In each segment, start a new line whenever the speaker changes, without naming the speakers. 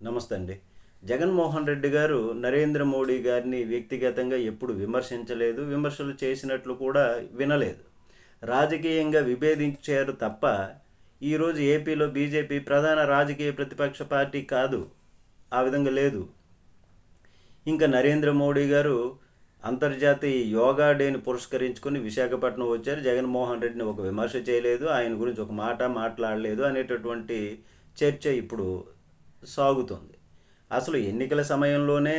నమస్తే అండి. జగన్మోహన్ రెడ్డి గారు నరేంద్ర మోడీ గారిని వ్యక్తిగతంగా ఎప్పుడు విమర్శించలేదు. విమర్శలు చేసినట్లు కూడా వినలేదు. రాజకీయంగా విభేదించారు తప్ప ఈరోజు ఏపీలో బీజేపీ ప్రధాన రాజకీయ ప్రతిపక్ష పార్టీ కాదు. ఆ విధంగా లేదు. ఇంకా నరేంద్ర మోడీ గారు అంతర్జాతీయ యోగా డేని పురస్కరించుకొని విశాఖపట్నం వచ్చారు. జగన్మోహన్ రెడ్డిని ఒక విమర్శ చేయలేదు, ఆయన గురించి ఒక మాట మాట్లాడలేదు అనేటటువంటి చర్చ ఇప్పుడు సాగుతుంది. అసలు ఎన్నికల సమయంలోనే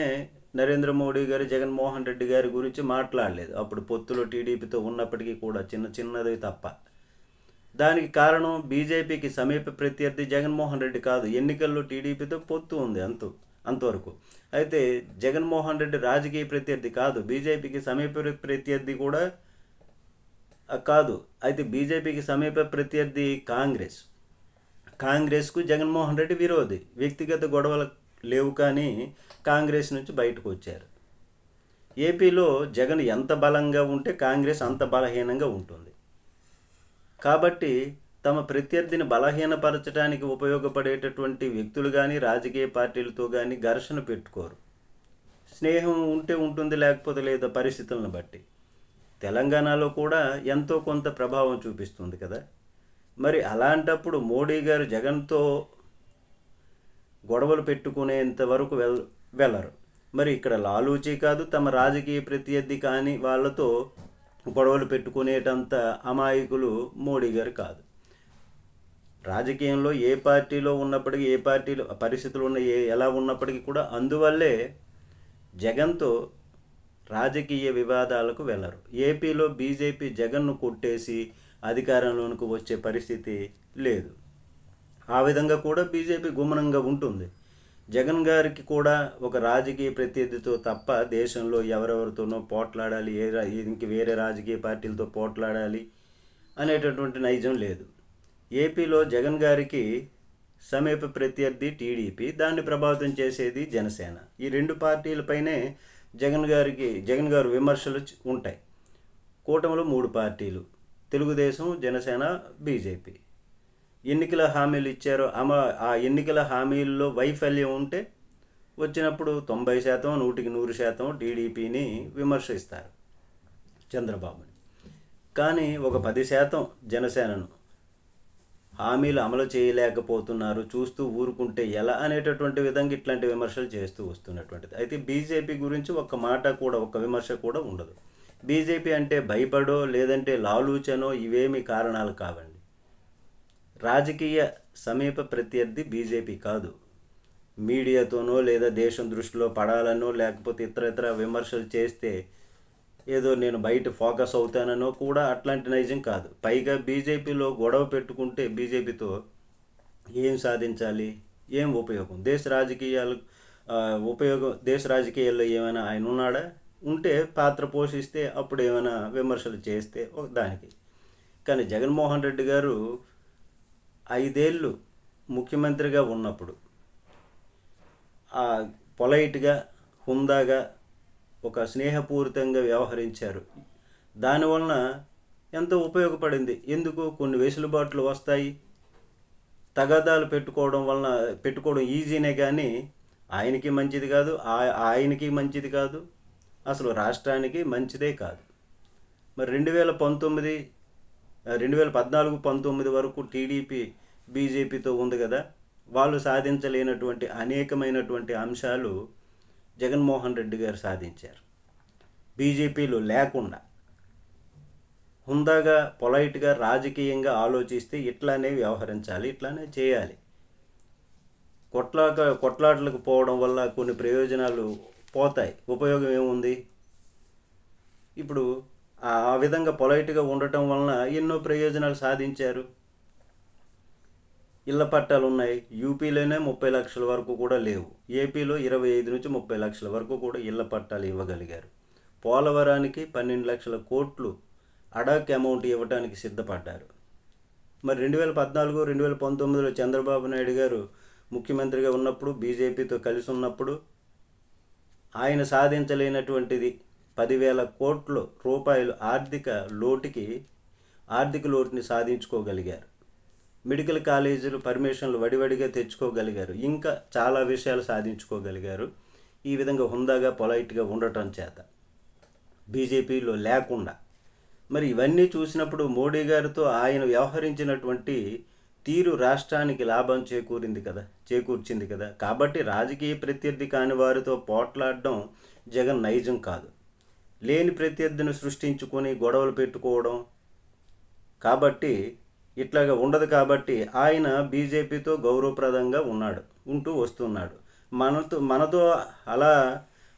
నరేంద్ర మోడీ గారు జగన్మోహన్ రెడ్డి గారి గురించి మాట్లాడలేదు. అప్పుడు పొత్తులో టీడీపీతో ఉన్నప్పటికీ కూడా చిన్నది తప్ప. దానికి కారణం బీజేపీకి సమీప ప్రత్యర్థి జగన్మోహన్ రెడ్డి కాదు. ఎన్నికల్లో టీడీపీతో పొత్తు ఉంది అంతవరకు. అయితే జగన్మోహన్ రెడ్డి రాజకీయ ప్రత్యర్థి కాదు, బీజేపీకి సమీప ప్రత్యర్థి కూడా కాదు. అయితే బీజేపీకి సమీప ప్రత్యర్థి కాంగ్రెస్కు జగన్మోహన్ రెడ్డి విరోధి. వ్యక్తిగత గొడవలు లేవు, కానీ కాంగ్రెస్ నుంచి బయటకు వచ్చారు. ఏపీలో జగన్ ఎంత బలంగా ఉంటే కాంగ్రెస్ అంత బలహీనంగా ఉంటుంది. కాబట్టి తమ ప్రత్యర్థిని బలహీనపరచడానికి ఉపయోగపడేటటువంటి వ్యక్తులు కానీ రాజకీయ పార్టీలతో కానీ ఘర్షణ పెట్టుకోరు. స్నేహం ఉంటే ఉంటుంది, లేకపోతే లేదా పరిస్థితులను బట్టి. తెలంగాణలో కూడా ఎంతో కొంత ప్రభావం చూపిస్తుంది కదా. మరి అలాంటప్పుడు మోడీ గారు జగన్తో గొడవలు పెట్టుకునేంత వరకు వెళ్ళరు. మరి ఇక్కడ లాలూచీ కాదు, తమ రాజకీయ ప్రత్యర్థి కానీ వాళ్ళతో గొడవలు పెట్టుకునేటంత అమాయకులు మోడీ గారు కాదు. రాజకీయంలో ఏ పార్టీలో ఉన్నప్పటికీ, ఏ పార్టీలో పరిస్థితులు ఉన్న ఎలా ఉన్నప్పటికీ కూడా అందువల్లే జగన్తో రాజకీయ వివాదాలకు వెళ్ళరు. ఏపీలో బీజేపీ జగన్ను కొట్టేసి అధికారంలోనికి వచ్చే పరిస్థితి లేదు. ఆ విధంగా కూడా బీజేపీ గుమ్మనంగా ఉంటుంది. జగన్ గారికి కూడా ఒక రాజకీయ ప్రత్యర్థితో తప్ప దేశంలో ఎవరెవరితోనో పోట్లాడాలి, ఇంక వేరే రాజకీయ పార్టీలతో పోట్లాడాలి అనేటటువంటి నైజం లేదు. ఏపీలో జగన్ గారికి సమీప ప్రత్యర్థి టీడీపీ, దాన్ని ప్రభావితం చేసేది జనసేన. ఈ రెండు పార్టీలపైనే జగన్ గారు విమర్శలు ఉంటాయి. కూటమిలో 3 పార్టీలు: తెలుగుదేశం, జనసేన, బీజేపీ. ఎన్నికల హామీలు ఇచ్చారో ఆ ఎన్నికల హామీల్లో వైఫల్యం ఉంటే వచ్చినప్పుడు 90%, 100% టీడీపీని విమర్శిస్తారు, చంద్రబాబుని. కానీ ఒక 10% జనసేనను హామీలు అమలు చేయలేకపోతున్నారు, చూస్తూ ఊరుకుంటే ఎలా అనేటటువంటి విధంగా ఇట్లాంటి విమర్శలు చేస్తూ వస్తున్నటువంటిది. అయితే బీజేపీ గురించి ఒక్క విమర్శ కూడా ఉండదు. బీజేపీ అంటే భయపడో లేదంటే లాలూచనో ఇవేమీ కారణాలు కావండి. రాజకీయ సమీప ప్రత్యర్థి బీజేపీ కాదు. మీడియాతోనో లేదా దేశం దృష్టిలో పడాలనో లేకపోతే ఇతర విమర్శలు చేస్తే ఏదో నేను బయట ఫోకస్ అవుతానో కూడా అట్లాంటి నైజం కాదు. పైగా బీజేపీలో గొడవ పెట్టుకుంటే బీజేపీతో ఏం సాధించాలి, ఏం ఉపయోగం? దేశ రాజకీయాల్లో ఏమైనా ఆయన ఉన్నాడా? ఉంటే పాత్ర పోషిస్తే అప్పుడు ఏమైనా విమర్శలు చేస్తే దానికి. కానీ జగన్మోహన్ రెడ్డి గారు 5 ఏళ్ళు ముఖ్యమంత్రిగా ఉన్నప్పుడు పొలైట్గా, హుందాగా, ఒక స్నేహపూరితంగా వ్యవహరించారు. దానివలన ఎంతో ఉపయోగపడింది. ఎందుకు? కొన్ని వెసులుబాట్లు వస్తాయి. తగాదాలు పెట్టుకోవడం ఈజీనే, కానీ ఆయనకి మంచిది కాదు, ఆయనకి మంచిది కాదు, అసలు రాష్ట్రానికి మంచిదే కాదు. మరి 2014-19 వరకు టీడీపీ బీజేపీతో ఉంది కదా. వాళ్ళు సాధించలేనటువంటి అనేకమైనటువంటి అంశాలు జగన్మోహన్ రెడ్డి గారు సాధించారు. బీజేపీలో లేకుండా హుందాగా, పొలైట్గా, రాజకీయంగా ఆలోచిస్తే ఇట్లానే వ్యవహరించాలి, ఇట్లానే చేయాలి. కొట్లాటలకు పోవడం వల్ల కొన్ని ప్రయోజనాలు పోతాయి, ఉపయోగం ఏముంది? ఇప్పుడు ఆ విధంగా పొలైట్గా ఉండటం వలన ఎన్నో ప్రయోజనాలు సాధించారు. ఇళ్ల పట్టాలు ఉన్నాయి. యూపీలోనే 30 లక్షల వరకు కూడా లేవు. ఏపీలో 25 నుంచి 30 లక్షల వరకు కూడా ఇళ్ల పట్టాలు ఇవ్వగలిగారు. పోలవరానికి 12 లక్షల కోట్లు అడాక్ అమౌంట్ ఇవ్వడానికి సిద్ధపడ్డారు. మరి 2014-2019లో చంద్రబాబు నాయుడు గారు ముఖ్యమంత్రిగా ఉన్నప్పుడు, బీజేపీతో కలిసి ఉన్నప్పుడు ఆయన సాధించలేనటువంటిది 10,000 కోట్ల రూపాయలు ఆర్థిక లోటుని సాధించుకోగలిగారు. మెడికల్ కాలేజీలు పర్మిషన్లు వడివడిగా తెచ్చుకోగలిగారు, ఇంకా చాలా విషయాలు సాధించుకోగలిగారు ఈ విధంగా హుందాగా పొలైట్గా ఉండటం చేత, బీజేపీలో లేకుండా. మరి ఇవన్నీ చూసినప్పుడు మోడీ గారితో ఆయన వ్యవహరించినటువంటి తీరు రాష్ట్రానికి లాభం చేకూర్చింది కదా. కాబట్టి రాజకీయ ప్రత్యర్థి కాని వారితో పోట్లాడడం జగన్ నైజం కాదు. లేని ప్రత్యర్థిని సృష్టించుకొని గొడవలు పెట్టుకోవడం కాబట్టి ఇట్లాగా ఉండదు. కాబట్టి ఆయన బీజేపీతో గౌరవప్రదంగా ఉంటూ వస్తున్నాడు. మనతో అలా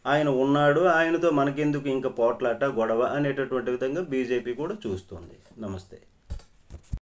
ఆయన ఉన్నాడు, ఆయనతో మనకెందుకు ఇంకా పోట్లాట గొడవ అనేటటువంటి విధంగా బీజేపీ కూడా చూస్తుంది. నమస్తే.